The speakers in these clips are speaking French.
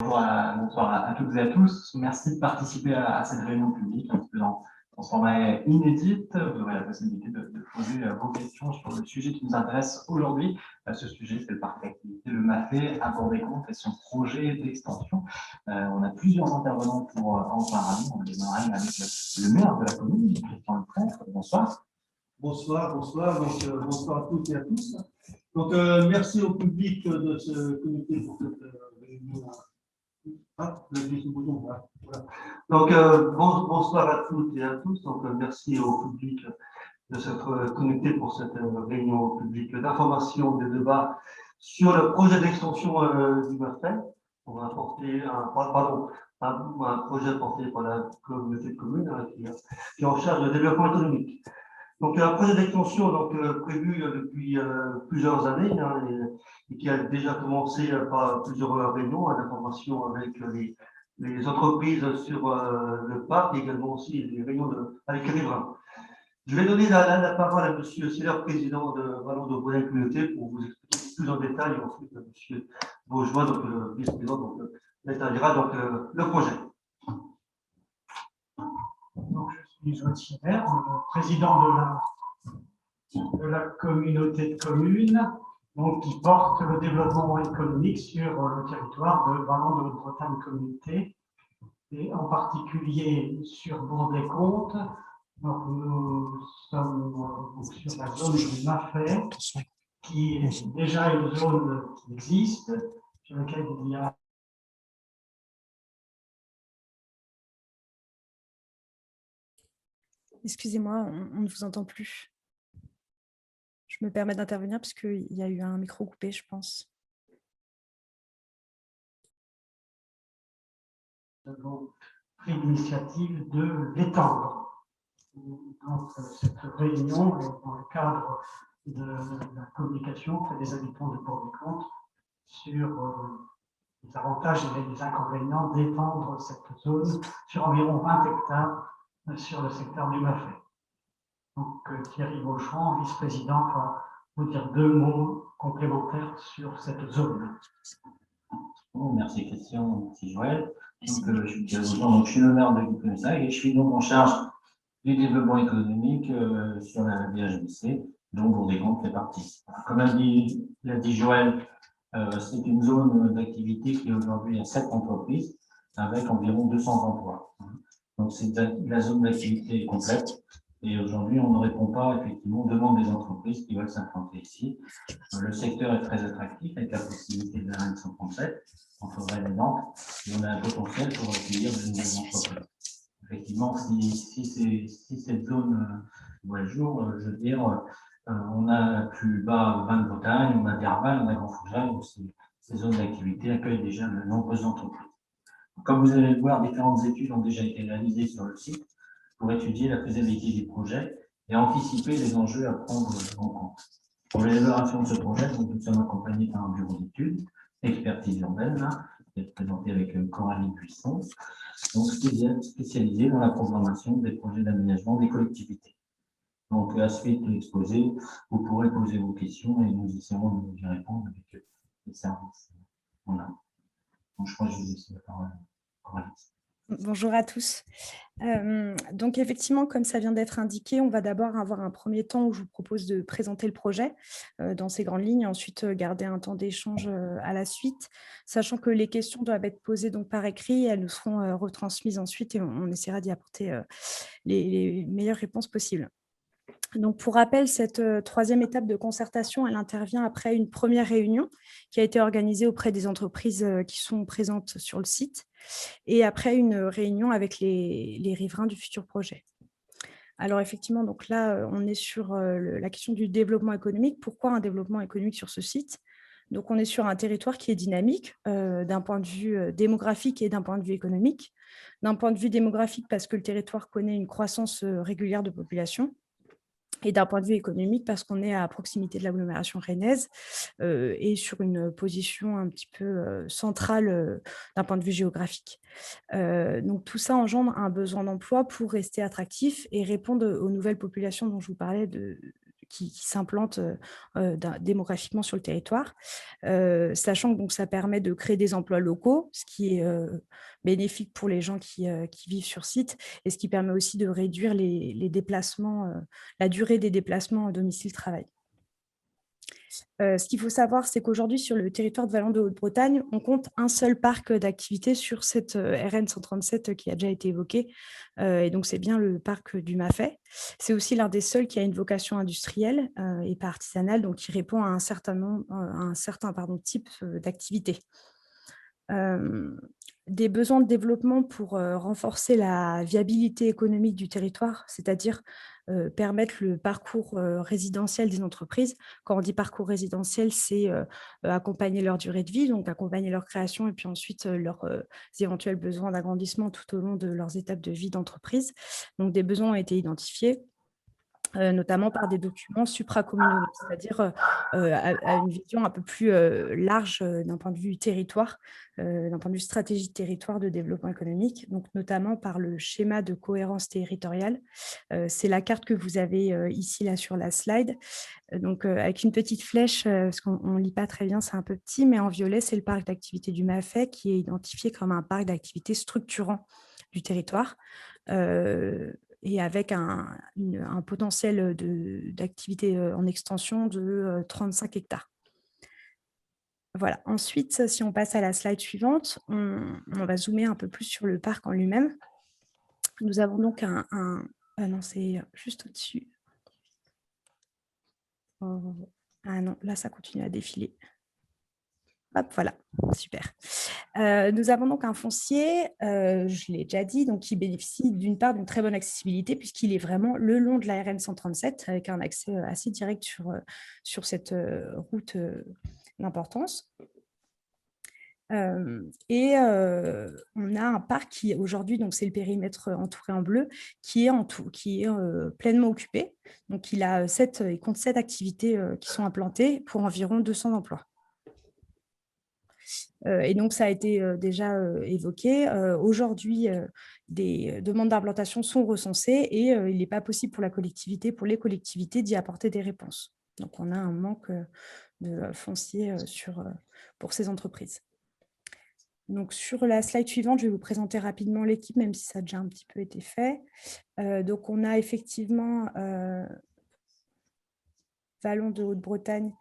Bonsoir à toutes et à tous. Merci de participer à cette réunion publique un petit peu dans ce format inédite. Vous aurez la possibilité de poser vos questions sur le sujet qui nous intéresse aujourd'hui. Ce sujet, c'est le parc d'activité, le MAFE, à Bord-des-Comtes et son projet d'extension. On a plusieurs intervenants pour en parler. On démarre avec le maire de la commune, Christian Leclerc. Bonsoir. Bonsoir. Bonsoir à toutes et à tous. Donc, merci au public de ce comité pour cette réunion. Voilà. Donc, bonsoir à toutes et à tous. Donc, merci au public de s'être connecté pour cette réunion publique d'information, de débat sur le projet d'extension du MAFE. On va apporter un projet porté par la communauté de communes qui est en charge du développement économique. Donc, un projet d'extension prévu depuis plusieurs années et qui a déjà commencé par plusieurs réunions d'information avec les entreprises sur le parc et également aussi les réunions avec les riverains. Je vais donner la parole à M. Siller, président de Vallon de Bretagne Communauté, pour vous expliquer plus en détail, et ensuite à M. Beaujois, donc le vice-président, détaillera le projet. Donc, je suis Joël Siller, président de la communauté de communes, donc, qui porte le développement économique sur le territoire de Vallon de Bretagne Communauté, et en particulier sur Bord-des-Comtes. Donc, nous sommes sur la zone du MAFE, qui est déjà une zone qui existe, sur laquelle il y a Excusez-moi, on ne vous entend plus. Je me permets d'intervenir parce qu'il y a eu un micro coupé, je pense. Nous avons pris l'initiative de l'étendre. Donc, cette réunion est dans le cadre de la communication auprès des habitants de Bord-des-Comtes sur les avantages et les inconvénients d'étendre cette zone sur environ 20 hectares sur le secteur du MAFE. Donc, Thierry Beauchamp, vice-président, va vous dire 2 mots complémentaires sur cette zone. Bon, merci Christian, merci Joël. Donc, je suis le maire de Guy-Connaissac et je suis donc en charge du développement économique sur la VHBC, dont Bord-des-Comtes fait partie. Comme l'a dit Joël, c'est une zone d'activité qui aujourd'hui a 7 entreprises avec environ 200 emplois. Donc, la zone d'activité est complète. Et aujourd'hui, on ne répond pas effectivement aux demandes des entreprises qui veulent s'implanter ici. Le secteur est très attractif avec la possibilité de la RN 137 entre Rennes et Nantes. Et on a un potentiel pour accueillir de nouvelles entreprises. Effectivement, si cette zone voit le jour, je veux dire, on a plus bas Vin de Bretagne, on a Derval, on a Grand Fougeray, où ces zones d'activité accueillent déjà de nombreuses entreprises. Comme vous allez le voir, différentes études ont déjà été réalisées sur le site pour étudier la faisabilité des projets et anticiper les enjeux à prendre en compte. Pour l'élaboration de ce projet, nous sommes accompagnés par un bureau d'études, expertise urbaine, qui est présenté avec Coralie Buisson, donc spécialisée dans la programmation des projets d'aménagement des collectivités. Donc, à la suite de l'exposé, vous pourrez poser vos questions et nous essaierons de vous y répondre avec les services. Voilà. Donc, je crois que je vais laisser la parole à Coralie. Bonjour à tous. Donc effectivement, comme ça vient d'être indiqué, on va d'abord avoir un premier temps où je vous propose de présenter le projet dans ses grandes lignes, ensuite garder un temps d'échange à la suite, sachant que les questions doivent être posées donc par écrit, elles nous seront retransmises ensuite et on essaiera d'y apporter les meilleures réponses possibles. Donc, pour rappel, cette troisième étape de concertation, elle intervient après une première réunion qui a été organisée auprès des entreprises qui sont présentes sur le site et après une réunion avec les riverains du futur projet. Alors effectivement, donc là, on est sur la question du développement économique. Pourquoi un développement économique sur ce site ? Donc, on est sur un territoire qui est dynamique d'un point de vue démographique et d'un point de vue économique. D'un point de vue démographique, parce que le territoire connaît une croissance régulière de population. Et d'un point de vue économique, parce qu'on est à proximité de l'agglomération rennaise et sur une position un petit peu centrale d'un point de vue géographique. Donc tout ça engendre un besoin d'emploi pour rester attractif et répondre aux nouvelles populations dont je vous parlais qui s'implantent démographiquement sur le territoire, sachant que donc, ça permet de créer des emplois locaux, ce qui est bénéfique pour les gens qui vivent sur site, et ce qui permet aussi de réduire les déplacements, la durée des déplacements domicile-travail. Ce qu'il faut savoir, c'est qu'aujourd'hui, sur le territoire de Vallon de Haute-Bretagne, on compte un seul parc d'activités sur cette RN 137 qui a déjà été évoquée. Et donc, c'est bien le parc du Maffet. C'est aussi l'un des seuls qui a une vocation industrielle et pas artisanale, donc qui répond à un certain type d'activité. Des besoins de développement pour renforcer la viabilité économique du territoire, c'est-à-dire permettre le parcours résidentiel des entreprises. Quand on dit parcours résidentiel, c'est accompagner leur durée de vie, donc accompagner leur création et puis ensuite leurs éventuels besoins d'agrandissement tout au long de leurs étapes de vie d'entreprise. Donc, des besoins ont été identifiés, notamment par des documents supracommunaux, c'est-à-dire à une vision un peu plus large d'un point de vue territoire, d'un point de vue stratégie de territoire de développement économique, donc notamment par le schéma de cohérence territoriale. C'est la carte que vous avez ici là sur la slide, donc avec une petite flèche, parce qu'on ne lit pas très bien, c'est un peu petit, mais en violet, c'est le parc d'activité du Maffet qui est identifié comme un parc d'activité structurant du territoire. Et avec un potentiel d'activité en extension de 35 hectares. Voilà. Ensuite, si on passe à la slide suivante, on va zoomer un peu plus sur le parc en lui-même. Nous avons donc ah non, c'est juste au-dessus. Ah non, là, ça continue à défiler. Hop, voilà, super. Nous avons donc un foncier, je l'ai déjà dit, donc qui bénéficie d'une part d'une très bonne accessibilité puisqu'il est vraiment le long de la RN 137 avec un accès assez direct sur cette route d'importance. Et on a un parc qui aujourd'hui, donc c'est le périmètre entouré en bleu, qui est pleinement occupé. Donc il compte 7 activités qui sont implantées pour environ 200 emplois. Et donc, ça a été déjà évoqué. Aujourd'hui, des demandes d'implantation sont recensées et il n'est pas possible pour les collectivités d'y apporter des réponses. Donc, on a un manque de foncier pour ces entreprises. Donc, sur la slide suivante, je vais vous présenter rapidement l'équipe, même si ça a déjà un petit peu été fait. Donc, on a effectivement Vallon de Haute-Bretagne,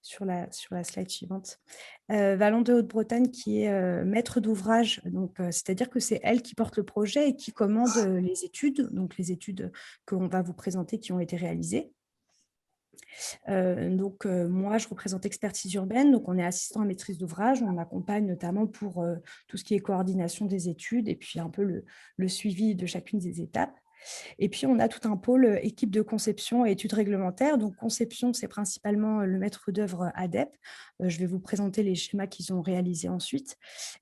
sur la slide suivante. Vallon de Haute-Bretagne qui est maître d'ouvrage, c'est-à-dire que c'est elle qui porte le projet et qui commande les études, donc les études qu'on va vous présenter qui ont été réalisées. Moi, je représente Expertise Urbaine, donc on est assistant à maîtrise d'ouvrage, on accompagne notamment pour tout ce qui est coordination des études et puis un peu le suivi de chacune des étapes. Et puis, on a tout un pôle équipe de conception et études réglementaires. Donc, conception, c'est principalement le maître d'œuvre ADEP. Je vais vous présenter les schémas qu'ils ont réalisés ensuite.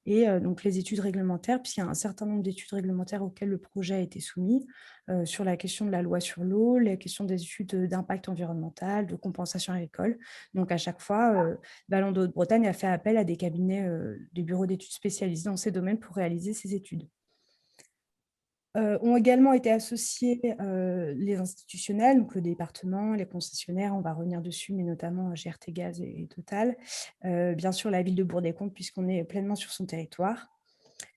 Et donc, les études réglementaires, puisqu'il y a un certain nombre d'études réglementaires auxquelles le projet a été soumis, sur la question de la loi sur l'eau, la question des études d'impact environnemental, de compensation agricole. Donc, à chaque fois, Vallon de Haute-Bretagne a fait appel à des cabinets, des bureaux d'études spécialisés dans ces domaines pour réaliser ces études. Ont également été associés les institutionnels, donc le département, les concessionnaires, on va revenir dessus, mais notamment GRT Gaz et Total. Bien sûr, la ville de Bourg-des-Comptes, puisqu'on est pleinement sur son territoire.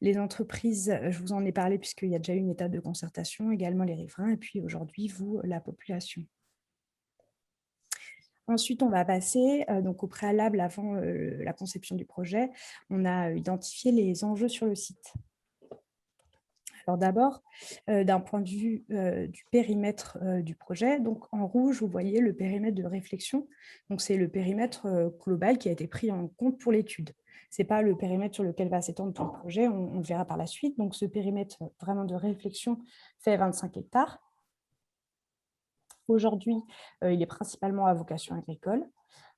Les entreprises, je vous en ai parlé, puisqu'il y a déjà eu une étape de concertation, également les riverains, et puis aujourd'hui, vous, la population. Ensuite, on va passer donc au préalable avant la conception du projet. On a identifié les enjeux sur le site. Alors d'abord, d'un point de vue du périmètre du projet, donc en rouge, vous voyez le périmètre de réflexion. Donc c'est le périmètre global qui a été pris en compte pour l'étude. Ce n'est pas le périmètre sur lequel va s'étendre tout le projet, on le verra par la suite. Donc ce périmètre vraiment de réflexion fait 25 hectares. Aujourd'hui, il est principalement à vocation agricole.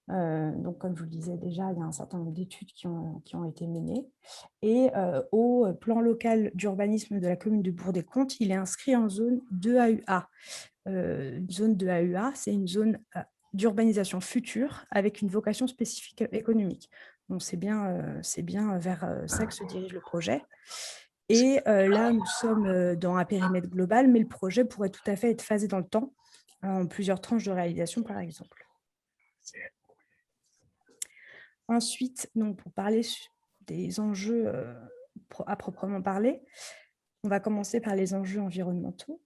Donc, comme je vous le disais déjà, il y a un certain nombre d'études qui ont été menées. Et au plan local d'urbanisme de la commune de Bourg-des-Comptes, il est inscrit en zone 2AUA. Zone 2AUA, c'est une zone d'urbanisation future avec une vocation spécifique économique. Donc, c'est bien vers ça que se dirige le projet. Et là, nous sommes dans un périmètre global, mais le projet pourrait tout à fait être phasé dans le temps en plusieurs tranches de réalisation, par exemple. Ensuite, donc, pour parler des enjeux à proprement parler, on va commencer par les enjeux environnementaux.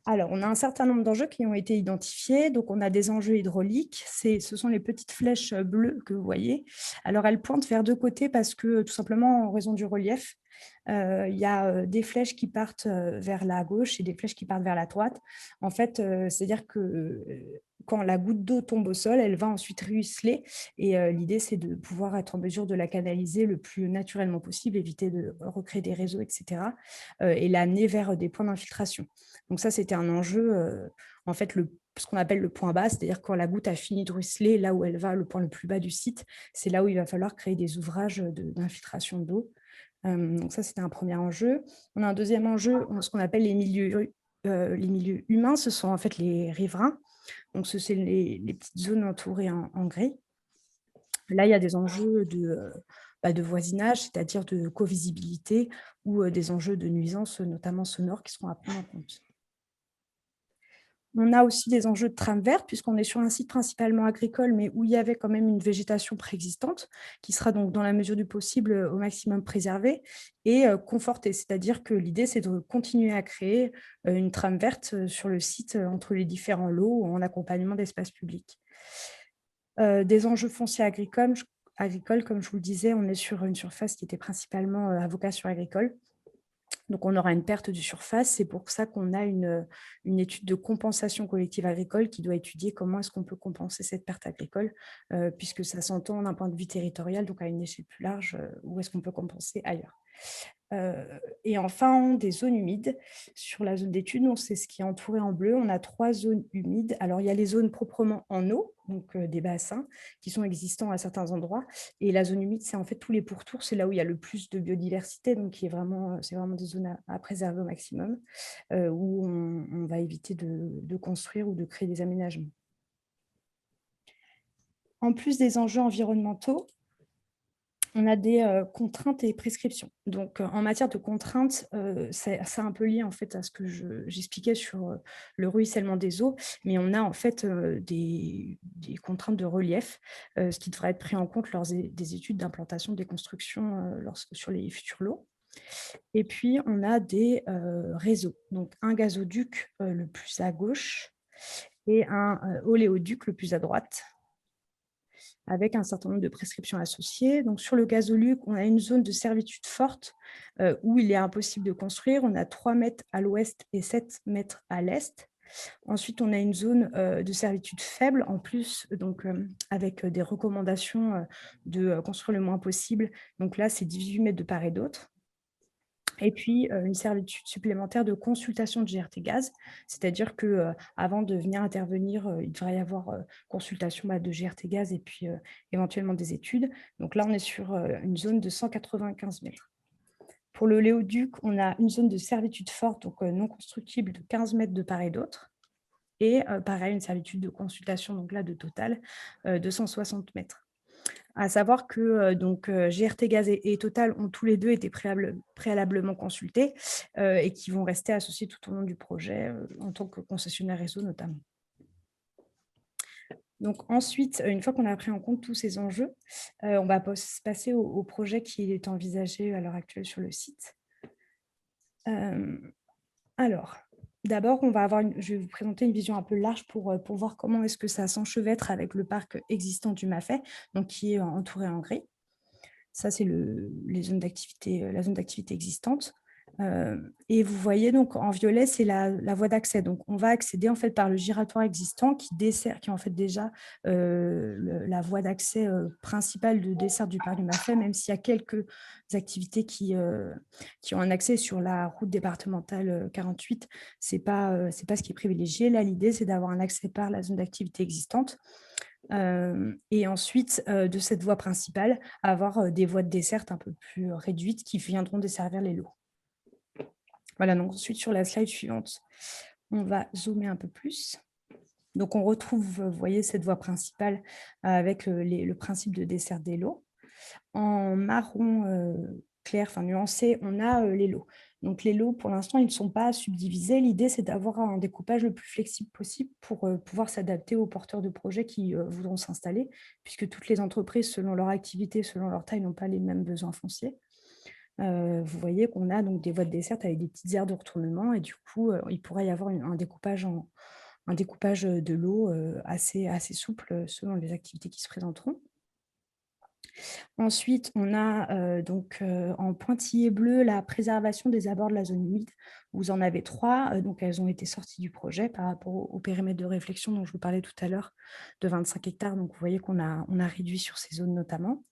Alors, on a un certain nombre d'enjeux qui ont été identifiés. Donc, on a des enjeux hydrauliques. Ce sont les petites flèches bleues que vous voyez. Alors, elles pointent vers deux côtés parce que, tout simplement, en raison du relief, il y a des flèches qui partent vers la gauche et des flèches qui partent vers la droite. En fait, c'est-à-dire que quand la goutte d'eau tombe au sol, elle va ensuite ruisseler. Et l'idée, c'est de pouvoir être en mesure de la canaliser le plus naturellement possible, éviter de recréer des réseaux, etc. Et l'amener vers des points d'infiltration. Donc ça, c'était un enjeu, en fait, ce qu'on appelle le point bas, c'est-à-dire quand la goutte a fini de ruisseler, là où elle va, le point le plus bas du site, c'est là où il va falloir créer des ouvrages d'infiltration d'eau. Donc ça, c'était un premier enjeu. On a un deuxième enjeu, ce qu'on appelle les milieux humains, ce sont en fait les riverains. Donc, c'est les petites zones entourées en gris. Là, il y a des enjeux de voisinage, c'est-à-dire de co-visibilité ou des enjeux de nuisance, notamment sonores, qui seront à prendre en compte. On a aussi des enjeux de trame verte, puisqu'on est sur un site principalement agricole, mais où il y avait quand même une végétation préexistante, qui sera donc dans la mesure du possible au maximum préservée et confortée. C'est-à-dire que l'idée, c'est de continuer à créer une trame verte sur le site entre les différents lots en accompagnement d'espaces publics. Des enjeux fonciers agricoles, comme je vous le disais, on est sur une surface qui était principalement à vocation agricole. Donc, on aura une perte de surface. C'est pour ça qu'on a une étude de compensation collective agricole qui doit étudier comment est-ce qu'on peut compenser cette perte agricole, puisque ça s'entend d'un point de vue territorial, donc à une échelle plus large, où est-ce qu'on peut compenser ailleurs. Et enfin, des zones humides. Sur la zone d'étude, c'est ce qui est entouré en bleu. On a 3 zones humides. Alors, il y a les zones proprement en eau, donc des bassins qui sont existants à certains endroits. Et la zone humide, c'est en fait tous les pourtours. C'est là où il y a le plus de biodiversité. Donc, c'est vraiment des zones à préserver au maximum, où on va éviter de construire ou de créer des aménagements. En plus des enjeux environnementaux, on a des contraintes et prescriptions. Donc, en matière de contraintes, c'est un peu lié en fait à ce que j'expliquais sur le ruissellement des eaux, mais on a en fait des contraintes de relief, ce qui devrait être pris en compte lors des études d'implantation des constructions sur les futurs lots. Et puis, on a des réseaux. Donc, un gazoduc le plus à gauche et un oléoduc le plus à droite, avec un certain nombre de prescriptions associées. Donc, sur le gazoduc, on a une zone de servitude forte où il est impossible de construire. On a 3 mètres à l'ouest et 7 mètres à l'est. Ensuite, on a une zone de servitude faible, en plus, donc, avec des recommandations de construire le moins possible. Donc là, c'est 18 mètres de part et d'autre. Et puis, une servitude supplémentaire de consultation de GRT Gaz, c'est-à-dire qu'avant de venir intervenir, il devrait y avoir consultation de GRT Gaz et puis éventuellement des études. Donc là, on est sur une zone de 195 mètres. Pour le Léoduc, on a une zone de servitude forte, donc non constructible, de 15 mètres de part et d'autre. Et pareil, une servitude de consultation, donc là, de total, de 160 mètres. À savoir que GRT Gaz et Total ont tous les deux été préalablement consultés et qui vont rester associés tout au long du projet en tant que concessionnaire réseau notamment. Donc ensuite, une fois qu'on a pris en compte tous ces enjeux, on va passer au projet qui est envisagé à l'heure actuelle sur le site. Alors, d'abord, je vais vous présenter une vision un peu large pour voir comment est-ce que ça s'enchevêtre avec le parc existant du MAFET, donc qui est entouré en gris. Ça, c'est la zone d'activité existante. Et vous voyez, donc, en violet, c'est la voie d'accès. Donc, on va accéder en fait par le giratoire existant qui est en fait déjà la voie d'accès principale de dessert du parc du MAFET, même s'il y a quelques activités qui ont un accès sur la route départementale 48. C'est pas ce qui est privilégié. Là, l'idée, c'est d'avoir un accès par la zone d'activité existante. Et ensuite, de cette voie principale, avoir des voies de desserte un peu plus réduites qui viendront desservir les lots. Voilà, donc ensuite, sur la slide suivante, on va zoomer un peu plus. Donc, on retrouve, vous voyez, cette voie principale avec le principe de desserte des lots. En marron clair, enfin nuancé, on a les lots. Donc, les lots, pour l'instant, ils ne sont pas subdivisés. L'idée, c'est d'avoir un découpage le plus flexible possible pour pouvoir s'adapter aux porteurs de projets qui voudront s'installer, puisque toutes les entreprises, selon leur activité, selon leur taille, n'ont pas les mêmes besoins fonciers. Vous voyez qu'on a donc des voies de desserte avec des petites aires de retournement et du coup, il pourrait y avoir un découpage de lots assez souple selon les activités qui se présenteront. Ensuite, on a donc en pointillé bleu la préservation des abords de la zone humide. Vous en avez 3, donc elles ont été sorties du projet par rapport au périmètre de réflexion dont je vous parlais tout à l'heure de 25 hectares. Donc vous voyez qu'on a réduit sur ces zones notamment.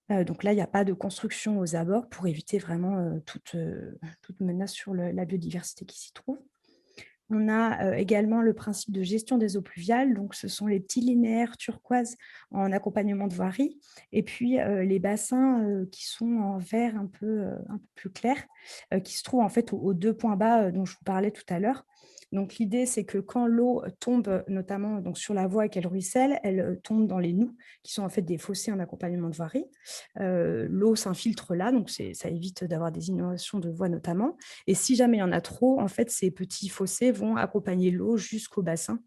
Donc là, il n'y a pas de construction aux abords pour éviter vraiment toute menace sur la biodiversité qui s'y trouve. On a également le principe de gestion des eaux pluviales. Donc, ce sont les petits linéaires turquoise en accompagnement de voirie. Et puis, les bassins qui sont en vert un peu plus clair, qui se trouvent en fait aux 2 points bas dont je vous parlais tout à l'heure. Donc, l'idée, c'est que quand l'eau tombe notamment donc, sur la voie et qu'elle ruisselle, elle tombe dans les noues, qui sont en fait des fossés en accompagnement de voirie. L'eau s'infiltre là, donc ça évite d'avoir des inondations de voies notamment. Et si jamais il y en a trop, en fait, ces petits fossés vont accompagner l'eau jusqu'au bassin,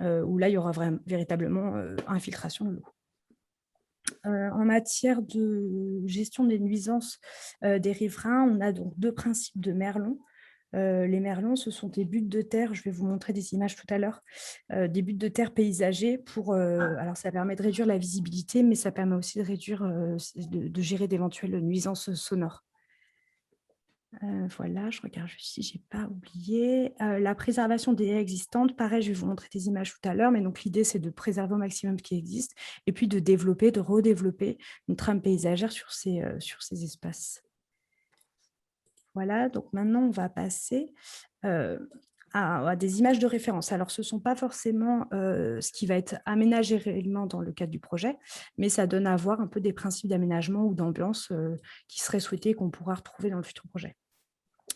où là, il y aura véritablement infiltration de l'eau. En matière de gestion des nuisances des riverains, on a donc 2 principes de merlons. Les merlons, ce sont des buttes de terre, je vais vous montrer des images tout à l'heure, des buttes de terre paysagées alors ça permet de réduire la visibilité, mais ça permet aussi de réduire, de gérer d'éventuelles nuisances sonores. Voilà, je regarde juste si je n'ai pas oublié. La préservation des haies existantes, pareil, je vais vous montrer des images tout à l'heure, mais donc l'idée, c'est de préserver au maximum ce qui existe et puis de redévelopper une trame paysagère sur ces espaces. Voilà, donc maintenant, on va passer à des images de référence. Alors, ce ne sont pas forcément ce qui va être aménagé réellement dans le cadre du projet, mais ça donne à voir un peu des principes d'aménagement ou d'ambiance qui seraient souhaités qu'on pourra retrouver dans le futur projet.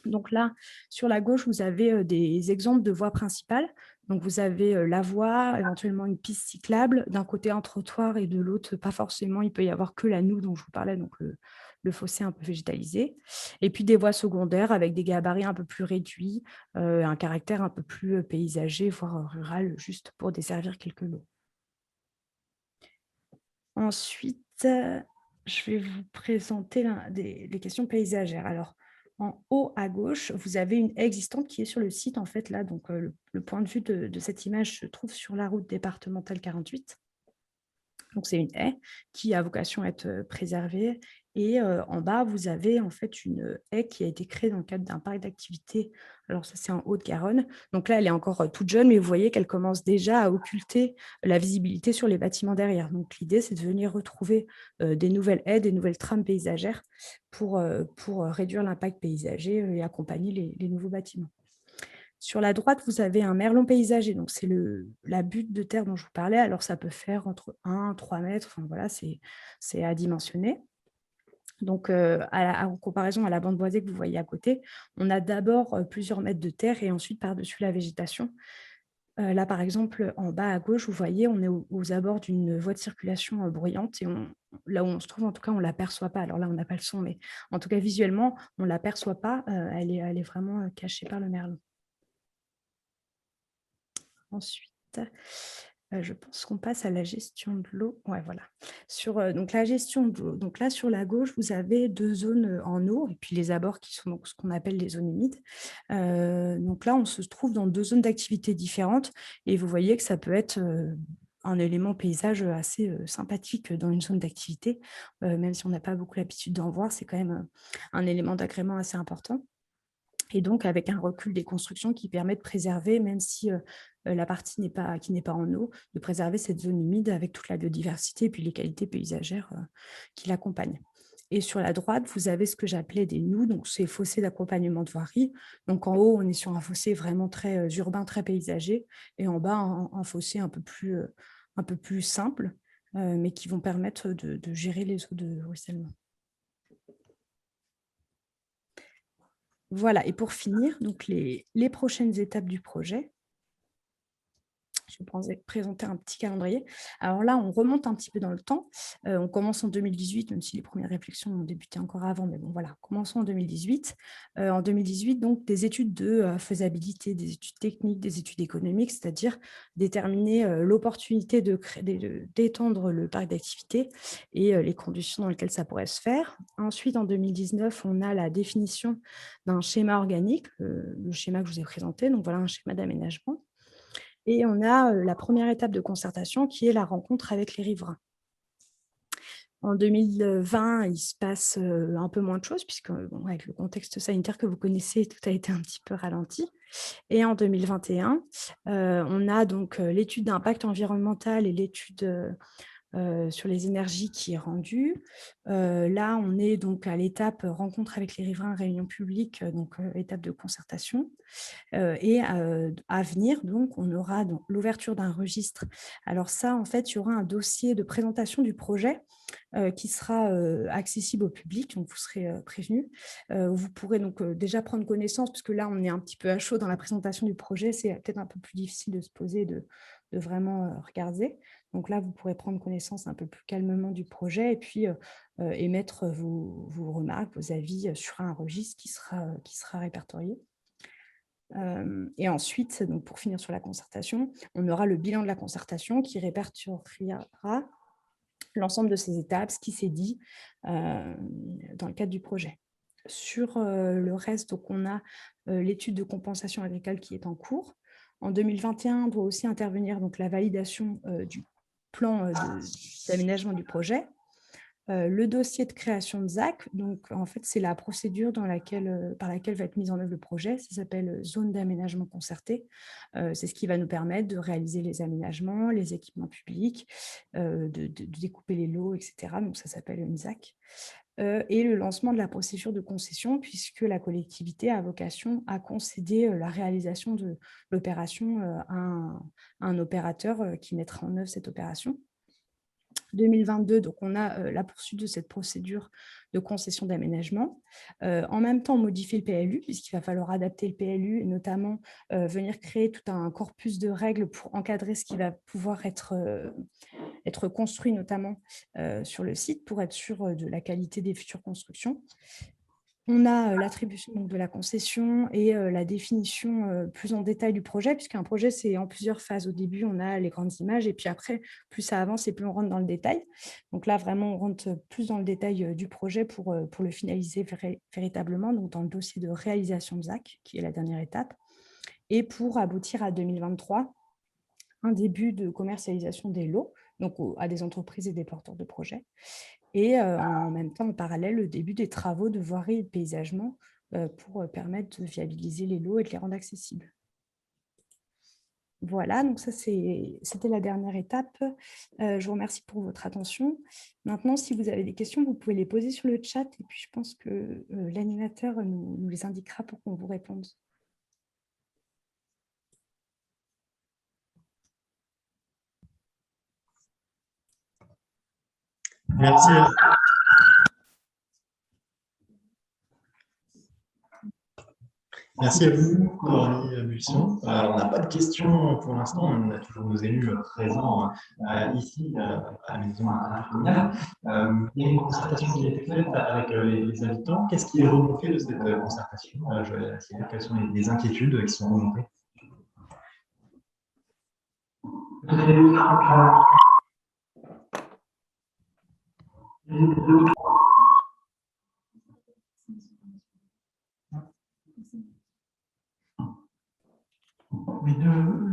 Donc là, sur la gauche, vous avez des exemples de voies principales. Donc, vous avez la voie, éventuellement une piste cyclable, d'un côté un trottoir et de l'autre, pas forcément, il peut y avoir que la noue dont je vous parlais, donc le fossé un peu végétalisé. Et puis des voies secondaires avec des gabarits un peu plus réduits, un caractère un peu plus paysager, voire rural, juste pour desservir quelques lots. Ensuite, je vais vous présenter les questions paysagères. Alors, en haut à gauche, vous avez une haie existante qui est sur le site, en fait, là. Donc, le point de vue de cette image se trouve sur la route départementale 48. Donc, c'est une haie qui a vocation à être préservée. Et en bas, vous avez en fait une haie qui a été créée dans le cadre d'un parc d'activités. Alors, ça, c'est en Haute-Garonne. Donc là, elle est encore toute jeune, mais vous voyez qu'elle commence déjà à occulter la visibilité sur les bâtiments derrière. Donc, l'idée, c'est de venir retrouver des nouvelles haies, des nouvelles trames paysagères pour réduire l'impact paysager et accompagner les nouveaux bâtiments. Sur la droite, vous avez un merlon paysager, donc c'est la butte de terre dont je vous parlais. Alors, ça peut faire entre 1 et 3 mètres, enfin, voilà, c'est à dimensionner. Donc, en comparaison à la bande boisée que vous voyez à côté, on a d'abord plusieurs mètres de terre et ensuite par-dessus la végétation. Là, par exemple, en bas à gauche, vous voyez, on est aux abords d'une voie de circulation bruyante et là où on se trouve, en tout cas, on ne l'aperçoit pas. Alors là, on n'a pas le son, mais en tout cas, visuellement, on ne l'aperçoit pas. Elle est vraiment cachée par le merlon. Ensuite, je pense qu'on passe à la gestion de l'eau. Ouais, voilà. Donc, la gestion de l'eau. Donc là, sur la gauche, vous avez 2 zones en eau et puis les abords qui sont donc ce qu'on appelle les zones humides. Donc là, on se trouve dans 2 zones d'activité différentes et vous voyez que ça peut être un élément paysage assez sympathique dans une zone d'activité. Même si on n'a pas beaucoup l'habitude d'en voir, c'est quand même un élément d'agrément assez important. Et donc, avec un recul des constructions qui permet de préserver, même si la partie qui n'est pas en eau, de préserver cette zone humide avec toute la biodiversité et puis les qualités paysagères qui l'accompagnent. Et sur la droite, vous avez ce que j'appelais des noues, donc ces fossés d'accompagnement de voirie. Donc en haut, on est sur un fossé vraiment très urbain, très paysager, et en bas, un fossé un peu plus simple, mais qui vont permettre de gérer les eaux de ruissellement. Voilà, et pour finir, donc les prochaines étapes du projet. Je vais présenter un petit calendrier. Alors là, on remonte un petit peu dans le temps. On commence en 2018, même si les premières réflexions ont débuté encore avant, mais bon, voilà, commençons en 2018. En 2018, donc, des études de faisabilité, des études techniques, des études économiques, c'est-à-dire déterminer l'opportunité d'étendre le parc d'activité et les conditions dans lesquelles ça pourrait se faire. Ensuite, en 2019, on a la définition d'un schéma organique, le schéma que je vous ai présenté, donc voilà un schéma d'aménagement. Et on a la première étape de concertation qui est la rencontre avec les riverains. En 2020, il se passe un peu moins de choses puisque bon, avec le contexte sanitaire que vous connaissez, tout a été un petit peu ralenti. Et en 2021, on a donc l'étude d'impact environnemental et l'étude sur les énergies qui est rendue. Là, on est donc à l'étape rencontre avec les riverains, réunion publique, donc étape de concertation. Et à venir, donc, on aura l'ouverture d'un registre. Alors ça, en fait, il y aura un dossier de présentation du projet qui sera accessible au public, donc vous serez prévenus. Vous pourrez donc déjà prendre connaissance, parce que là, on est un petit peu à chaud dans la présentation du projet, c'est peut-être un peu plus difficile de se poser, de vraiment regarder. Donc là, vous pourrez prendre connaissance un peu plus calmement du projet et puis émettre vos remarques, vos avis sur un registre qui sera répertorié. Et ensuite, donc pour finir sur la concertation, on aura le bilan de la concertation qui répertoriera l'ensemble de ces étapes, ce qui s'est dit dans le cadre du projet. Sur le reste, donc on a l'étude de compensation agricole qui est en cours. En 2021, doit aussi intervenir donc, la validation du plan d'aménagement du projet. Le dossier de création de ZAC, donc en fait, c'est la procédure par laquelle va être mise en œuvre le projet. Ça s'appelle zone d'aménagement concerté. C'est ce qui va nous permettre de réaliser les aménagements, les équipements publics, de découper les lots, etc. Donc ça s'appelle une ZAC. Et le lancement de la procédure de concession, puisque la collectivité a vocation à concéder la réalisation de l'opération à un opérateur qui mettra en œuvre cette opération. 2022, donc on a la poursuite de cette procédure de concession d'aménagement. En même temps, on modifie le PLU, puisqu'il va falloir adapter le PLU, et notamment venir créer tout un corpus de règles pour encadrer ce qui va pouvoir être construit, notamment sur le site, pour être sûr de la qualité des futures constructions. On a l'attribution de la concession et la définition plus en détail du projet, puisqu'un projet, c'est en plusieurs phases. Au début, on a les grandes images, et puis après, plus ça avance et plus on rentre dans le détail. Donc là, vraiment, on rentre plus dans le détail du projet pour le finaliser véritablement, donc dans le dossier de réalisation de ZAC, qui est la dernière étape, et pour aboutir à 2023, un début de commercialisation des lots, donc à des entreprises et des porteurs de projets. Et en même temps, en parallèle, le début des travaux de voirie et de paysagement pour permettre de viabiliser les lots et de les rendre accessibles. Voilà, donc ça, c'était la dernière étape. Je vous remercie pour votre attention. Maintenant, si vous avez des questions, vous pouvez les poser sur le chat, et puis je pense que l'animateur nous les indiquera pour qu'on vous réponde. Merci. Merci à vous, Coralie Buisson. On n'a pas de questions pour l'instant, on a toujours nos élus présents ici à la maison à Fournière. Il y a une concertation qui a été faite avec les habitants. Qu'est-ce qui est remonté de cette concertation? Quelles sont les inquiétudes qui sont remontées?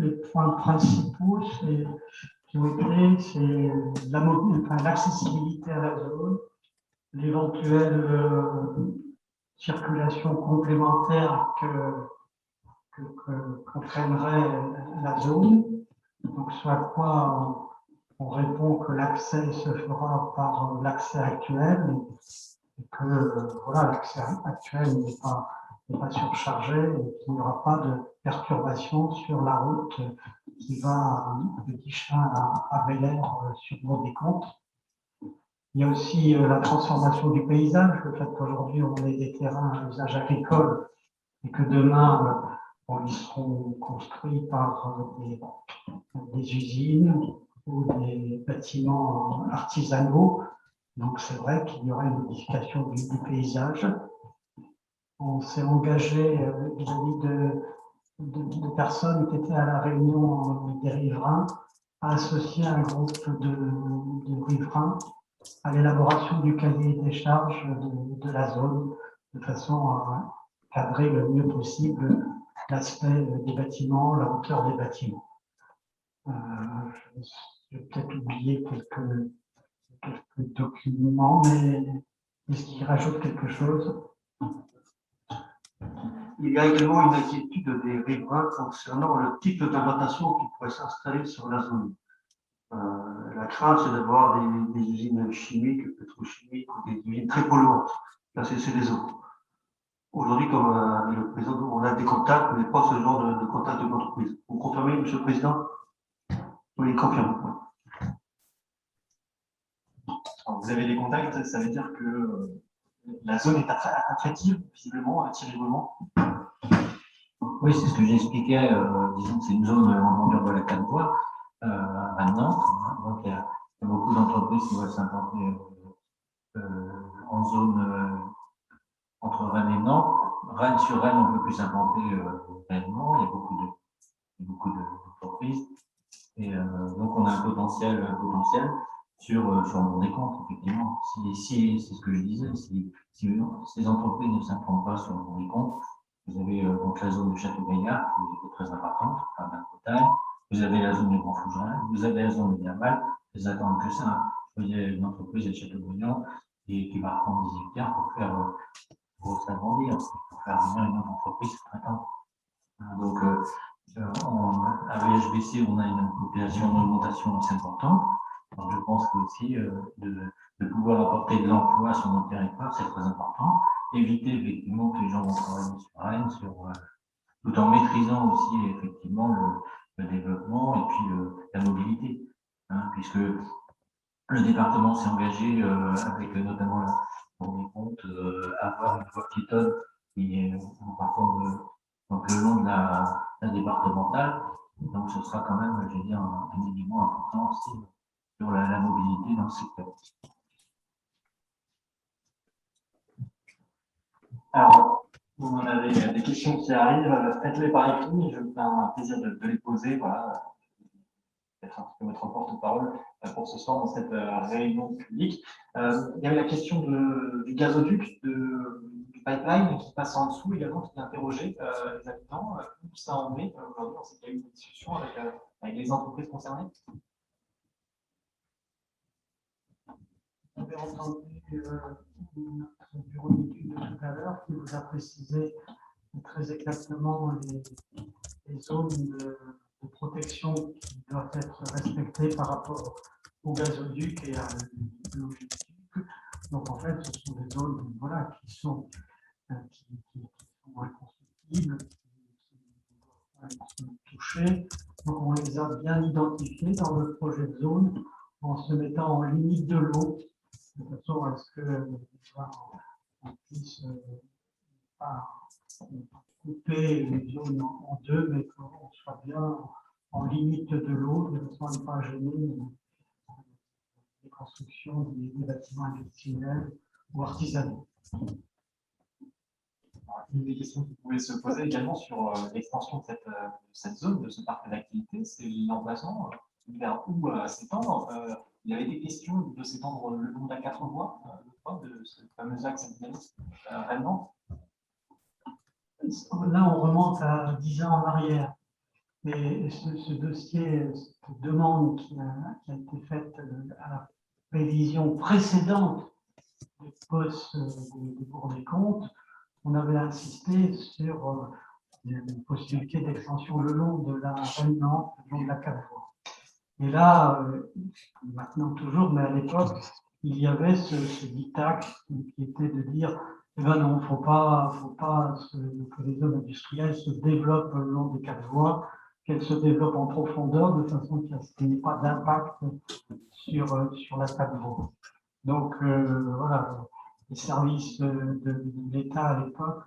Les points principaux qui ont été, c'est l'accessibilité à la zone, l'éventuelle circulation complémentaire qu'entraînerait la zone. Donc, ce à quoi on répond que l'accès se fera par l'accès actuel, et que voilà, l'accès actuel n'est pas surchargé et qu'il n'y aura pas de perturbation sur la route qui va de Guichin à Bel-Air sur Vaux-des-Comptes. Il y a aussi la transformation du paysage, le fait qu'aujourd'hui on ait des terrains à usage agricole et que demain ils seront construits par des usines ou des bâtiments artisanaux. Donc c'est vrai qu'il y aurait une modification du paysage. On s'est engagé vis-à-vis de personnes qui étaient à la réunion des riverains à associer un groupe de riverains à l'élaboration du cahier des charges de la zone, de façon à cadrer le mieux possible l'aspect des bâtiments, la hauteur des bâtiments. J'ai peut-être oublié quelques documents, mais est-ce qu'il rajoute quelque chose? Il y a également une inquiétude des riverains concernant le type d'implantation qui pourrait s'installer sur la zone. La crainte, c'est d'avoir des usines chimiques, pétrochimiques ou des usines très polluantes. Là, c'est des eaux. Aujourd'hui, comme dit le président, on a des contacts, mais pas ce genre de contact de l'entreprise. Vous confirmez, Monsieur le Président? Oui, confirme. Alors, vous avez des contacts, ça veut dire que la zone est attractive, visiblement, attirablement. Oui, c'est ce que j'expliquais. Disons que c'est une zone en bordure de la Cannevoie, à Nantes. Donc, il y a beaucoup d'entreprises qui veulent s'implanter en zone entre Rennes et Nantes. Rennes sur Rennes, on peut plus s'implanter réellement. Il y a beaucoup d'entreprises. Et donc, on a un potentiel sur mon décompte, effectivement. Si c'est ce que je disais, si ces entreprises ne s'implantent pas sur mon décompte, vous avez donc la zone de Château-Gaillard, qui est très importante, pas mal de taille. Vous avez la zone de Grand Fougères, vous avez la zone de Diamal, ils attendent que ça. Il y a une entreprise à Châteaubriand qui va prendre des hectares pour s'agrandir, pour faire venir une autre entreprise printemps. Donc, à VHBC, on a une population d'augmentation assez importante. Donc, je pense que aussi de pouvoir apporter de l'emploi sur notre territoire, c'est très important. Éviter effectivement que les gens vont travailler sur Rennes, tout en maîtrisant aussi effectivement le développement et puis la mobilité, hein, puisque le département s'est engagé avec notamment pour mes comptes à avoir une voie piétonne qui est donc le long de la départementale. Donc ce sera quand même, je vais dire, un élément important aussi sur la mobilité dans le secteur. Alors, vous en avez des questions qui arrivent, faites-les par écrit, je me fais un plaisir de les poser, voilà, peut-être un petit peu votre porte-parole pour ce soir dans cette réunion publique. Il y avait la question du gazoduc, du pipeline qui passe en dessous également, qui a interrogé les habitants. Où ça en est aujourd'hui? On sait qu'il y a eu une discussion avec les entreprises concernées. Vous avez entendu notre bureau d'études de tout à l'heure qui vous a précisé très exactement les zones de protection qui doivent être respectées par rapport au gazoduc et à l'oléoduc. Donc en fait, ce sont des zones qui sont inconstructibles, qui sont touchées. Donc on les a bien identifiées dans le projet de zone en se mettant en limite de l'eau, de façon à ce qu'on puisse pas couper les zones en deux, mais qu'on soit bien en limite de l'eau, de façon à ne pas gêner les constructions des bâtiments industriels ou artisanaux. Une des questions qui pouvait se poser également sur l'extension de cette zone, de ce parc d'activité, c'est l'emplacement vers où s'étendre. Il y avait des questions de s'étendre le long de la 4 voies, de ce fameux axe Rennes-Nantes. Là, on remonte à 10 ans en arrière. Et ce dossier, cette demande qui a été faite à la révision précédente du poste des Cours des comptes, on avait insisté sur une possibilité d'extension le long de la Rennes-Nantes, le long de la 4 voies. Et là, maintenant toujours, mais à l'époque, il y avait ce diktat qui était de dire eh ben non, faut pas que les zones industrielles se développent le long des 4 voies, qu'elles se développent en profondeur de façon qu'il n'y ait pas d'impact sur la 4 voies. Donc voilà, les services de l'État à l'époque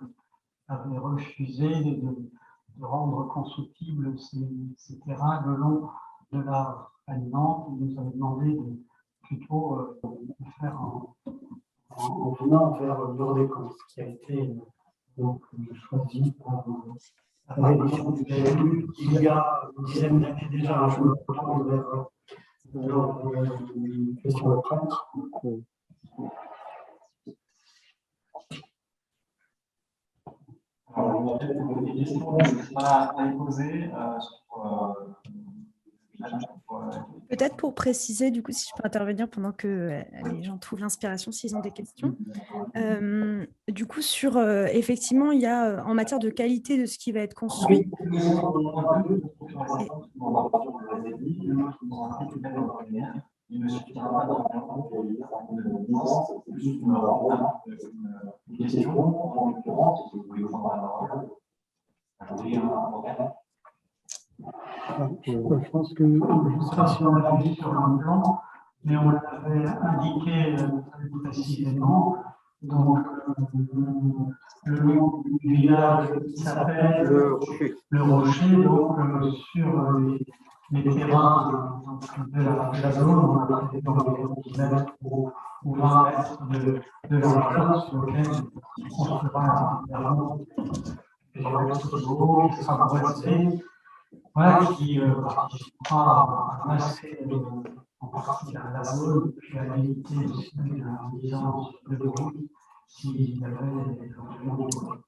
avaient refusé de rendre constructibles ces terrains le long de l'art alimente. Il nous avait demandé de plutôt faire en venant vers l'Ordécon, qui a été donc choisi par la réédition du PLU il y a une dizaine d'années déjà. Je me retourne vers une question de prêtre. Alors, on a peut-être des questions à poser Peut-être pour préciser, du coup, si je peux intervenir pendant que les gens trouvent l'inspiration, s'ils ont des questions. Du coup, sur effectivement, il y a en matière de qualité de ce qui va être construit. Il ne suffira pas c'est plus une question, en l'occurrence, si vous voulez prendre la parole. Je pense que, je ne sais pas si on l'a dit sur un plan, mais on l'avait indiqué très précisément. Donc, le nom du village s'appelle le Rocher. Donc, sur les terrains de la zone, on a prévu environ 10 mètres ou 20 mètres de largeur sur lequel on construira évidemment plusieurs exposos qui sera breveté. Voilà, qui participera à masquer en partie la zone, puis à limiter aussi la nuisance de bruit s'il y avait éventuellement des bruits.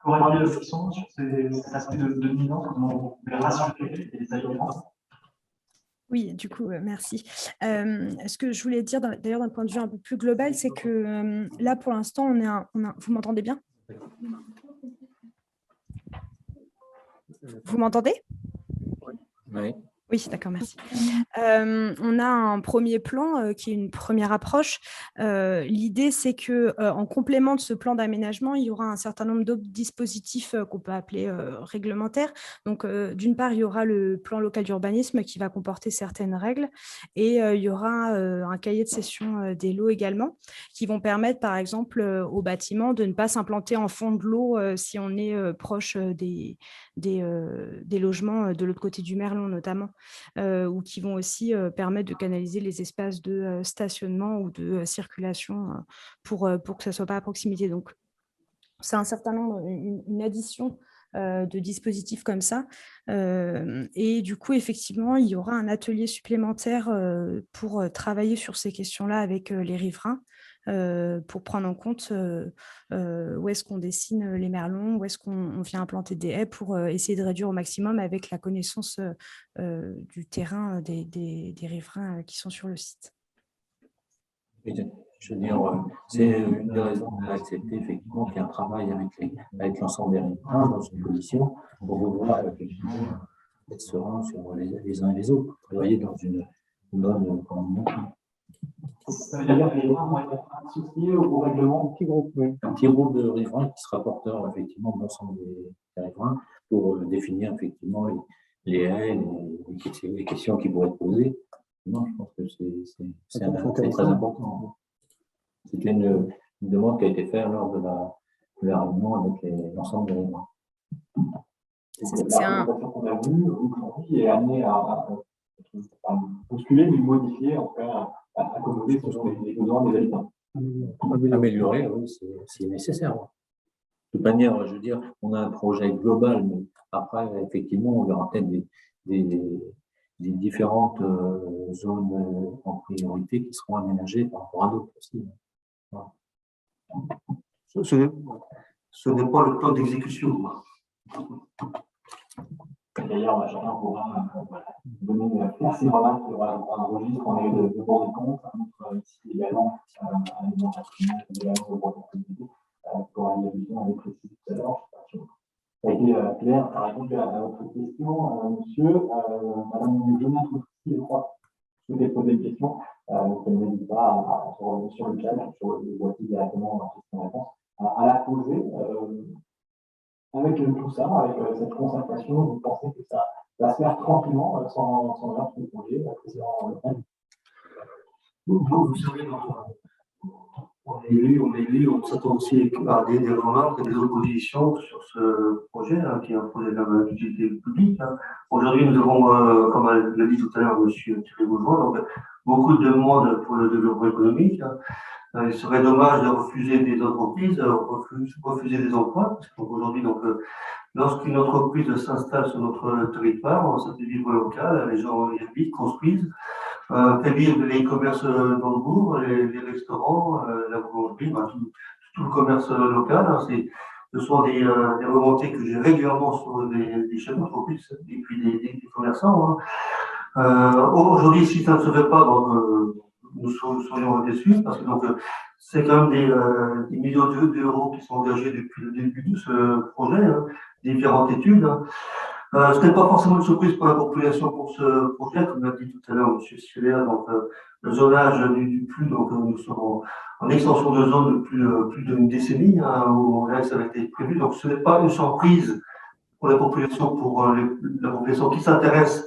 Aurait-il des questions sur cet aspect de nuisance, comment vous pouvez rassurer les habitants? Oui, du coup, merci. Ce que je voulais dire, d'ailleurs, d'un point de vue un peu plus global, c'est que là, pour l'instant, vous m'entendez bien? Vous m'entendez? Oui. Oui, d'accord, merci. On a un premier plan qui est une première approche. L'idée, c'est qu'en complément de ce plan d'aménagement, il y aura un certain nombre d'autres dispositifs qu'on peut appeler réglementaires. Donc, d'une part, il y aura le plan local d'urbanisme qui va comporter certaines règles et il y aura un cahier de cession des lots également qui vont permettre, par exemple, aux bâtiments de ne pas s'implanter en fond de l'eau si on est proche des logements de l'autre côté du Merlon notamment. Ou qui vont aussi permettre de canaliser les espaces de stationnement ou de circulation pour que ça ne soit pas à proximité. Donc, c'est un certain nombre, une addition de dispositifs comme ça. Et du coup, effectivement, il y aura un atelier supplémentaire pour travailler sur ces questions-là avec les riverains, pour prendre en compte où est-ce qu'on dessine les merlons, où est-ce qu'on vient implanter des haies pour essayer de réduire au maximum avec la connaissance du terrain des riverains qui sont sur le site. Je veux dire, c'est une des raisons qu'on a accepté effectivement qu'il y a un travail avec l'ensemble des riverains dans une commission pour pouvoir effectivement être serein sur les uns et les autres, travailler dans une bonne coordination. Ça veut dire que les riverains vont être associés au règlement? Un petit groupe de riverains qui sera porteur effectivement de l'ensemble des riverains pour définir effectivement les haies, les questions qui pourraient être posées. Non, je pense que c'est très important. C'était une demande qui a été faite lors de la réunion avec l'ensemble des riverains. La présentation qu'on a vue aujourd'hui est amenée à postuler, mais modifier, en tout cas, à accommoder les besoins des habitants. Améliorer, oui, c'est nécessaire. De toute manière, je veux dire, on a un projet global, mais après, effectivement, on verra peut-être des différentes zones en priorité qui seront aménagées par rapport à d'autres aussi. Voilà. Ce n'est pas le plan d'exécution. D'ailleurs, chacun pourra donner ces remarques. Il y aura un registre en est de bord de compte, ici également, un élément patrimoine, également de propriété, pour aller bien avec le site tout à l'heure. Ça a été clair, ça répond à votre question, monsieur. Madame Jonathan aussi, je crois, souhaitait poser une question. Donc, elle n'hésite pas à se revenir sur le chat, sur le voici directement en question-réponse, à la poser. Avec tout ça, avec cette concertation, vous pensez que ça va se faire tranquillement, sans avoir de projet, président. Vous savez, on on s'attend aussi à des remarques et des oppositions sur ce projet, hein, qui est un projet d'utilité publique. Hein. Aujourd'hui, nous avons, comme l'a dit tout à l'heure M. Thierry Bourgeois, donc beaucoup de demandes pour le développement économique. Hein. Il serait dommage de refuser des entreprises, refuser des emplois, parce qu'aujourd'hui, lorsqu'une entreprise s'installe sur notre territoire, ça fait vivre local, les gens y habitent, construisent, fait vivre les commerces dans le bourg, les restaurants, la boulangerie, tout le commerce local. Hein, ce sont des remontées que j'ai régulièrement sur des chefs d'entreprise et puis des commerçants. Hein. Aujourd'hui, si ça ne se fait pas, nous serions déçus parce que c'est quand même des millions d'euros qui sont engagés depuis le début de ce projet, hein, différentes études. Hein. Ce n'est pas forcément une surprise pour la population pour ce projet, comme l'a dit tout à l'heure M. Schiller, le zonage du PLU, nous sommes en extension de zone depuis plus d'une décennie, hein, où là, ça a été prévu. Donc ce n'est pas une surprise pour la population, la population qui s'intéresse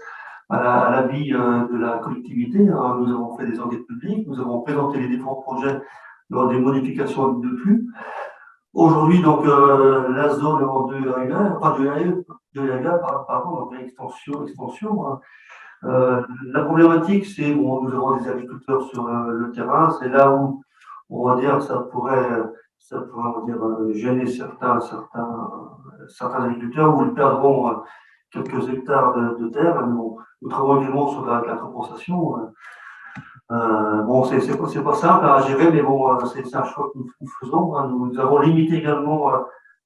à la vie de la collectivité. Hein. Nous avons fait des enquêtes publiques, nous avons présenté les différents projets lors des modifications de PLU. Aujourd'hui, la zone en 2A1, pas 2A1, pardon, donc extension. Hein. La problématique, c'est bon, nous avons des agriculteurs sur le terrain, c'est là où on va dire ça pourrait on va dire, gêner certains agriculteurs où ils perdront quelques hectares de terre. Nous travaillons également sur la compensation. Bon, c'est pas simple à gérer, mais bon, c'est un choix que nous faisons. Hein. Nous avons limité également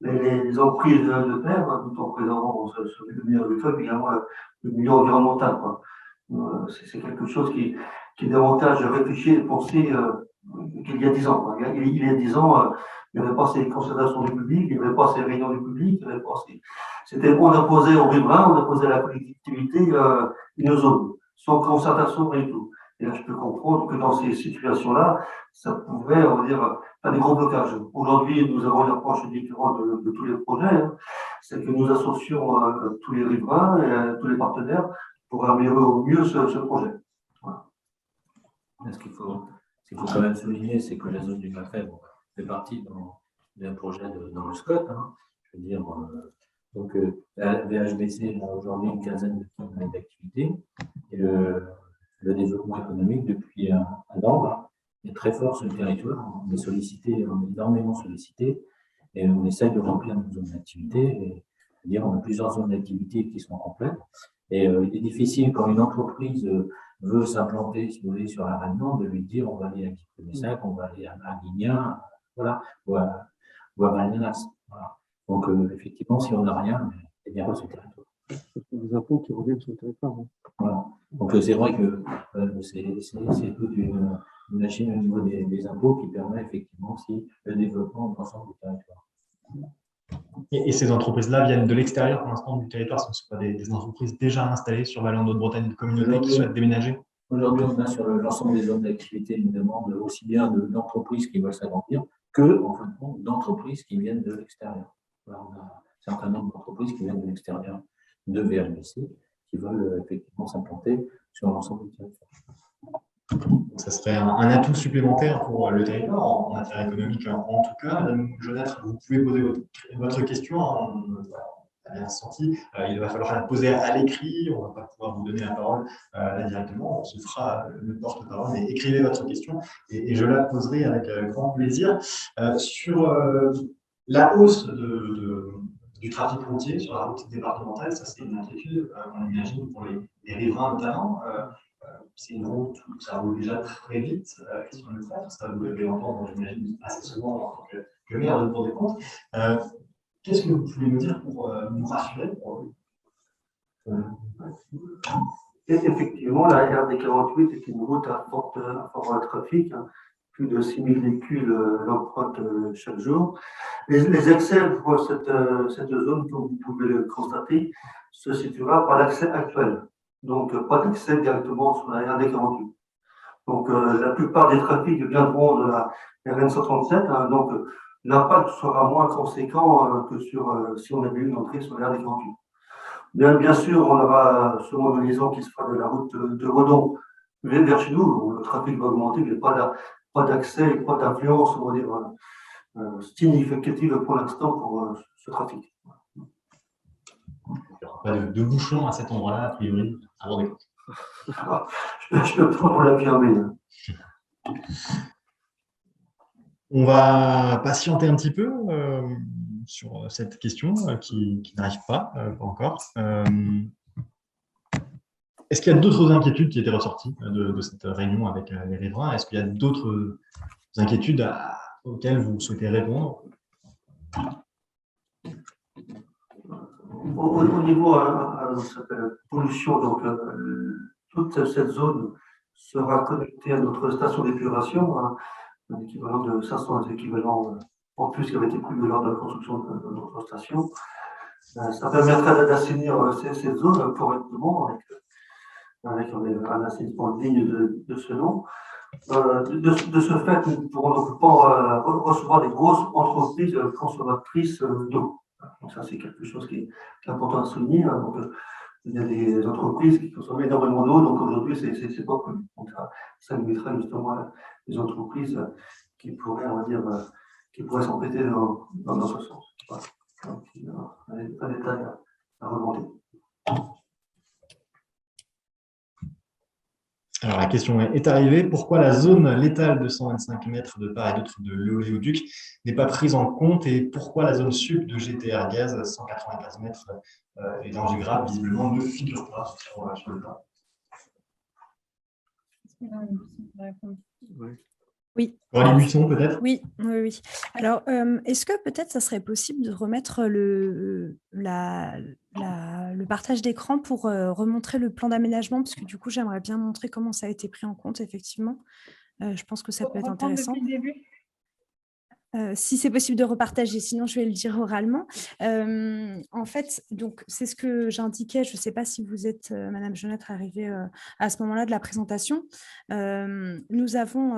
les emprises de terre, hein, tout en préservant le milieu agricole, mais également le milieu environnemental. Quoi. C'est quelque chose qui est davantage réfléchi et pensé qu'il y a 10 ans. Quoi. Il y a 10 ans, il n'y avait pas ces concertations du public, il n'y avait pas ces réunions du public, il n'y avait pas on imposait aux riverains, on imposait à la collectivité une zone, sans concertation et tout. Et là, je peux comprendre que dans ces situations-là, ça pouvait, on va dire, faire des gros blocages. Aujourd'hui, nous avons une approche différente de tous les projets. Hein. C'est que nous associons tous les riverains et tous les partenaires pour améliorer au mieux ce projet. Voilà. Ce qu'il faut quand même souligner, c'est que la zone du Café fait partie d'un projet dans le SCOT. Hein. Je veux dire, la VHBC a aujourd'hui une quinzaine de kilomètres d'activité. Et le développement économique, depuis un an, est très fort sur le territoire. On est énormément sollicité et on essaie de remplir nos zones d'activité. C'est-à-dire, on a plusieurs zones d'activité qui sont complètes. Et il est difficile quand une entreprise veut s'implanter, si vous voulez, sur la Réunion, de lui dire on va aller à Guipronessac, on va aller à Guignan, voilà, ou à Malmenas. Voilà. Donc, effectivement, si on n'a rien, c'est bien sur le territoire. Des impôts qui reviennent sur le territoire. Hein. Voilà. Donc, c'est vrai que c'est toute une machine au niveau des impôts qui permet effectivement aussi le développement de l'ensemble du territoire. Et ces entreprises-là viennent de l'extérieur pour l'instant du territoire, ce ne sont pas des entreprises déjà installées sur Vallon d'Haute-Bretagne, des communautés qui souhaitent déménager? Aujourd'hui, on a sur l'ensemble des zones d'activité une demande aussi bien d'entreprises qui veulent s'agrandir que, en fin de compte, d'entreprises qui viennent de l'extérieur. Voilà, on a un certain nombre d'entreprises qui viennent de l'extérieur de VHBC qui veulent effectivement s'implanter sur l'ensemble du territoire. Ça serait un atout supplémentaire pour le territoire, en matière économique en tout cas. Madame Jaunâtre, vous pouvez poser votre question. On a bien senti. Il va falloir la poser à l'écrit. On ne va pas pouvoir vous donner la parole là directement. On se fera le porte-parole, mais écrivez votre question et je la poserai avec grand plaisir. Sur la hausse du trafic routier sur la route départementale, ça c'est une inquiétude qu'on imagine pour les riverains notamment. C'est une route où ça roule déjà très vite sur le fer, ça vous devez entendre, j'imagine, assez souvent en tant que maire de Cour des comptes. Qu'est-ce que vous pouvez nous dire pour nous rassurer Effectivement, la RD 48 est une route à fort trafic. Hein. Plus de 6000 véhicules l'empruntent chaque jour. Les accès pour cette zone, comme vous pouvez le constater, se situera par l'accès actuel. Donc, pas d'accès directement sur la RD 48. Donc, la plupart des trafics viendront de la RN 137. Hein, donc, l'impact sera moins conséquent que si on avait une entrée sur la RD 48. Bien sûr, on aura sûrement une liaison qui se fera de la route de Redon vers chez nous. Le trafic va augmenter, mais pas pas d'accès et pas d'influence, on va dire, significative pour l'instant pour ce trafic. Il n'y aura pas de bouchon à cet endroit-là, a priori, avant des côtes. Je peux pas vous l'affirmer. On va patienter un petit peu sur cette question qui n'arrive pas encore. Est-ce qu'il y a d'autres inquiétudes qui étaient ressorties de cette réunion avec les riverains? Est-ce qu'il y a d'autres inquiétudes auxquelles vous souhaitez répondre? Au niveau pollution, donc toute cette zone sera connectée à notre station d'épuration, un équivalent de 500 équivalents en plus qui avait été prévu lors de la construction de notre station. Ça permettra d'assainir cette zone correctement avec un assainissement digne de ce nom. De ce fait, nous ne pourrons donc pas recevoir des grosses entreprises consommatrices d'eau. Donc ça, c'est quelque chose qui est important à souligner. Donc, il y a des entreprises qui consomment énormément d'eau, donc aujourd'hui, c'est pas prévu. Donc ça limitera justement les entreprises qui pourraient, on va dire, qui pourraient s'embêter dans ce sens. Voilà. Donc, un détail à remonter. Alors, la question est arrivée. Pourquoi la zone létale de 125 mètres de part et d'autre de l'oléoduc n'est pas prise en compte et pourquoi la zone sud de GTR Gaz, 195 mètres, et danger grave, visiblement, ne figure pas sur le plan? Oui. Aurélie Buisson, peut-être? Oui. Alors, est-ce que peut-être ça serait possible de remettre le partage d'écran pour remontrer le plan d'aménagement, parce que du coup, j'aimerais bien montrer comment ça a été pris en compte, effectivement. Je pense que ça peut être intéressant. Depuis le début. Si c'est possible de repartager, sinon je vais le dire oralement. En fait, donc c'est ce que j'indiquais. Je ne sais pas si vous êtes, Madame Genêtre, arrivée à ce moment-là de la présentation. Nous avons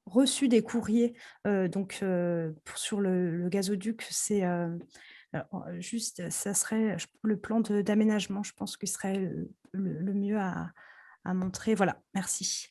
reçu des courriers sur le gazoduc. C'est juste, ça serait le plan d'aménagement. Je pense qu'il serait le mieux à montrer. Voilà, merci.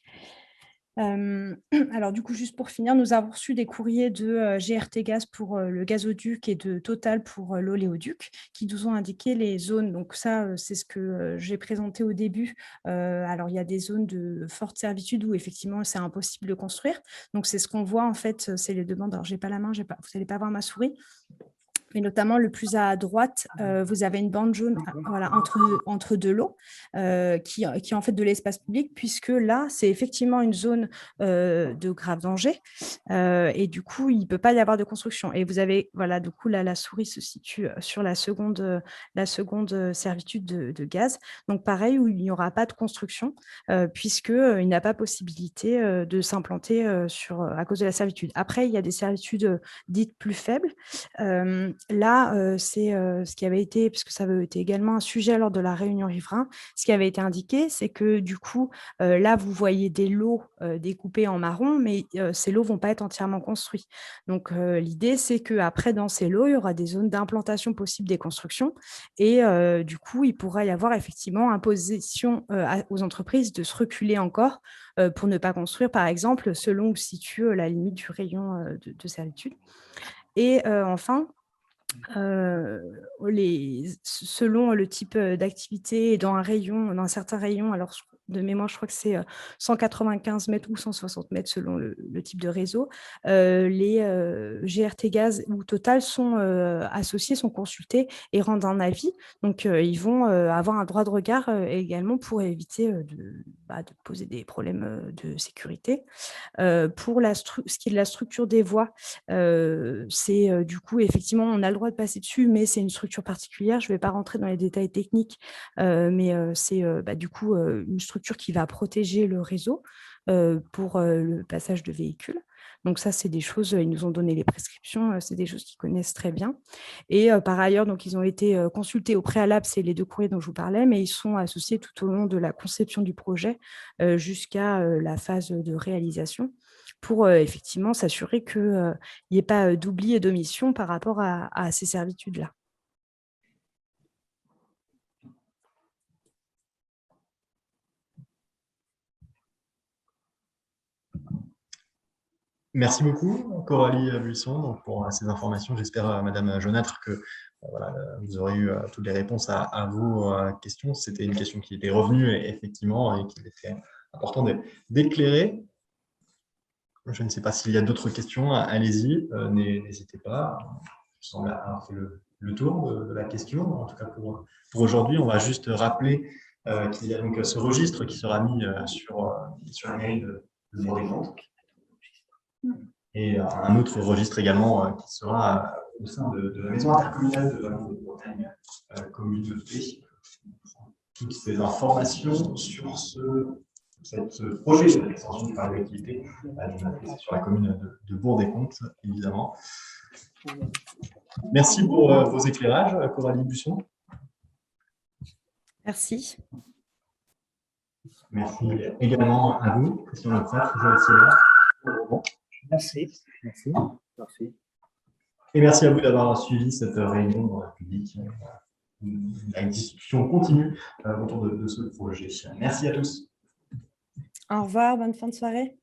Alors du coup, juste pour finir, nous avons reçu des courriers de GRT Gaz pour le gazoduc et de Total pour l'oléoduc qui nous ont indiqué les zones. Donc ça, c'est ce que j'ai présenté au début. Alors il y a des zones de forte servitude où effectivement c'est impossible de construire. Donc c'est ce qu'on voit en fait, c'est les demandes. Alors j'ai pas la main, vous n'allez pas voir ma souris. Mais notamment le plus à droite, vous avez une bande jaune voilà, entre deux lots qui est en fait de l'espace public, puisque là, c'est effectivement une zone de grave danger et du coup, il ne peut pas y avoir de construction. Et vous avez, voilà, du coup, là, la souris se situe sur la seconde servitude de gaz. Donc, pareil, où il n'y aura pas de construction, puisqu'il n'a pas possibilité de s'implanter à cause de la servitude. Après, il y a des servitudes dites plus faibles. Là, c'est ce qui avait été, puisque ça avait été également un sujet lors de la réunion riverain, ce qui avait été indiqué, c'est que du coup, là, vous voyez des lots découpés en marron, mais ces lots ne vont pas être entièrement construits. Donc, l'idée, c'est qu'après, dans ces lots, il y aura des zones d'implantation possible des constructions et du coup, il pourrait y avoir effectivement imposition aux entreprises de se reculer encore pour ne pas construire, par exemple, selon où se situe la limite du rayon de servitude. Et enfin, selon le type d'activité et dans un certain rayon, alors de mémoire, je crois que c'est 195 mètres ou 160 mètres selon le type de réseau, les GRT Gaz ou Total sont associés, sont consultés et rendent un avis. Donc, ils vont avoir un droit de regard également pour éviter de poser des problèmes de sécurité. Pour ce qui est de la structure des voies, c'est du coup, effectivement, on a le droit de passer dessus, mais c'est une structure particulière. Je ne vais pas rentrer dans les détails techniques, mais c'est du coup une structure qui va protéger le réseau pour le passage de véhicules. Donc ça, c'est des choses, ils nous ont donné les prescriptions, c'est des choses qu'ils connaissent très bien. Et par ailleurs, donc, ils ont été consultés au préalable, c'est les 2 courriers dont je vous parlais, mais ils sont associés tout au long de la conception du projet jusqu'à la phase de réalisation pour effectivement s'assurer qu'il n'y ait pas d'oubli et d'omission par rapport à ces servitudes-là. Merci beaucoup, Coralie Buisson, donc, pour ces informations. J'espère, Madame Jaunâtre, que voilà, vous aurez eu toutes les réponses à vos questions. C'était une question qui était revenue, effectivement, et qu'il était important d'éclairer. Je ne sais pas s'il y a d'autres questions. Allez-y, n'hésitez pas. Je semble avoir fait le tour de la question. En tout cas, pour aujourd'hui, on va juste rappeler qu'il y a donc ce registre qui sera mis sur la mairie de Bourg-des-Comptes. Et un autre registre également qui sera au sein de la maison intercommunale de Vallon de Bretagne, commune de Paix. Toutes ces informations sur ce projet d'extension du parc d'activité sur la commune de Bourg-des-Comptes, évidemment. Merci pour vos éclairages, Coralie Buisson. Merci. Merci également à vous, Christian Leclerc, Joël Siller. Merci. Merci. Merci. Et merci à vous d'avoir suivi cette réunion publique. La discussion continue autour de ce projet. Merci à tous. Au revoir, bonne fin de soirée.